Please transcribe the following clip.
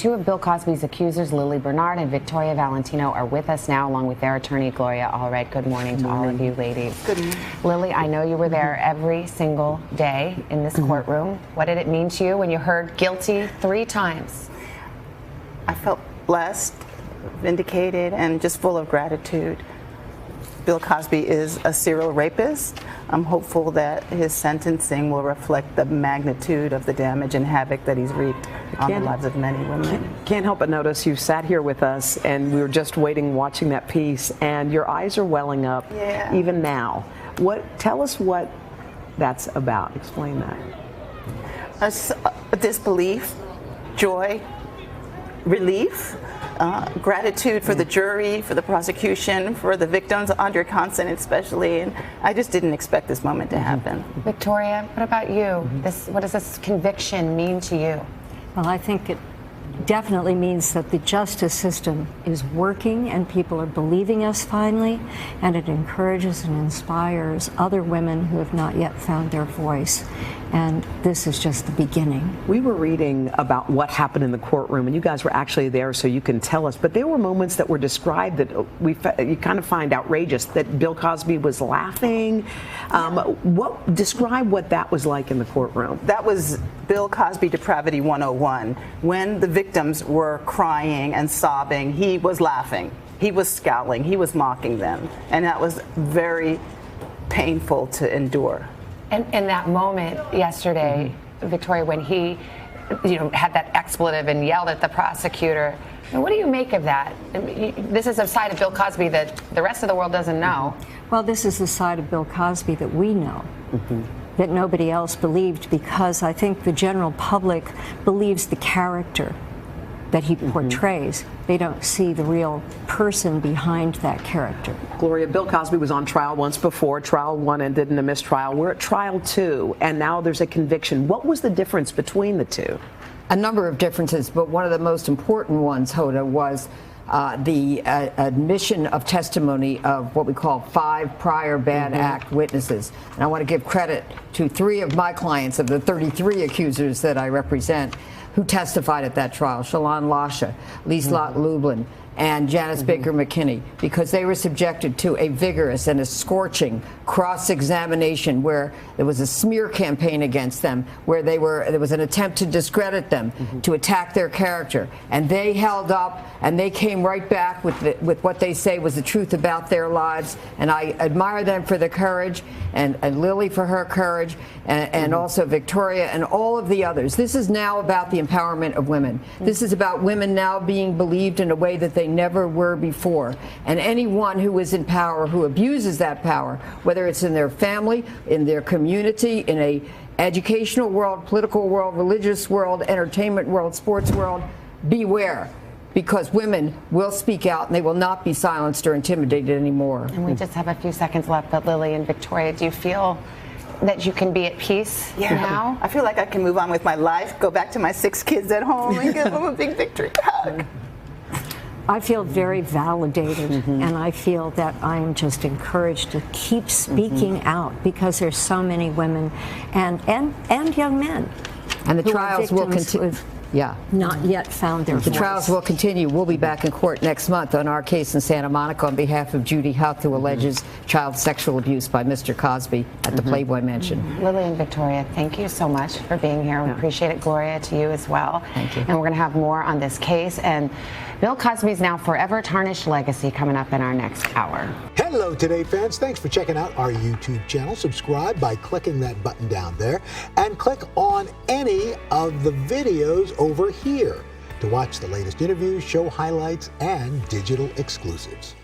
two of Bill Cosby's accusers, Lili Bernard and Victoria Valentino, are with us now, along with their attorney, Gloria Allred. Good morning to all of you ladies. Good morning. Lili, I know you were there every single day in this courtroom. What did it mean to you when you heard guilty 3 times? I felt blessed, vindicated, and just full of gratitude. Bill Cosby is a serial rapist. I'm hopeful that his sentencing will reflect the magnitude of the damage and havoc that he's wreaked on the lives of many women. Can't help but notice you sat here with us, and we were just waiting, watching that piece, and your eyes are welling up even now. Tell us what that's about. Explain that. Disbelief, joy, relief, gratitude for the jury, for the prosecution, for the victims, Andre Constant especially, and I just didn't expect this moment to happen. Victoria, what about you? What does this conviction mean to you? Well, I think it definitely means that the justice system is working and people are believing us finally, and it encourages and inspires other women who have not yet found their voice. And this is just the beginning. We were reading about what happened in the courtroom, and you guys were actually there, so you can tell us. But there were moments that were described that you kind of find outrageous, that Bill Cosby was laughing. Describe what that was like in the courtroom. That was Bill Cosby depravity 101. When the victims were crying and sobbing, he was laughing. He was scowling. He was mocking them. And that was very painful to endure. And in that moment yesterday, Victoria, when he had that expletive and yelled at the prosecutor, what do you make of that? This is a side of Bill Cosby that the rest of the world doesn't know. Well, this is the side of Bill Cosby that we know, that nobody else believed, because I think the general public believes the character that he portrays. They don't see the real person behind that character. Gloria, Bill Cosby was on trial once before. Trial 1 ended in a mistrial. We're at trial 2, and now there's a conviction. What was the difference between the two? A number of differences, but one of the most important ones, Hoda, was the admission of testimony of what we call 5 prior bad act witnesses. And I want to give credit to 3 of my clients, of the 33 accusers that I represent, who testified at that trial: Shalon Lasha, Lieslotte Lublin, and Janice Baker McKinney, because they were subjected to a vigorous and a scorching cross-examination where there was a smear campaign against them, where there was an attempt to discredit them, to attack their character, and they held up and they came right back with what they say was the truth about their lives. And I admire them for their courage, and Lili for her courage, and also Victoria and all of the others. This is now about the empowerment of women. This is about women now being believed in a way that they never were before. And anyone who is in power, who abuses that power, whether it's in their family, in their community, in a educational world, political world, religious world, entertainment world, sports world, beware. Because women will speak out, and they will not be silenced or intimidated anymore. And we just have a few seconds left, but Lili and Victoria, do you feel that you can be at peace now? I feel like I can move on with my life, go back to my 6 kids at home, and give them a big victory hug. I feel very validated, and I feel that I am just encouraged to keep speaking out, because there's so many women and young men. And the trials will continue. Not yet found their voice. The trials will continue. We'll be back in court next month on our case in Santa Monica on behalf of Judy Huth, who alleges child sexual abuse by Mr. Cosby at the Playboy Mansion. Lili and Victoria, thank you so much for being here. We appreciate it. Gloria, to you as well. Thank you. And we're going to have more on this case and Bill Cosby's now forever tarnished legacy coming up in our next hour. Hello, Today fans. Thanks for checking out our YouTube channel. Subscribe by clicking that button down there and click on any of the videos over here to watch the latest interviews, show highlights, and digital exclusives.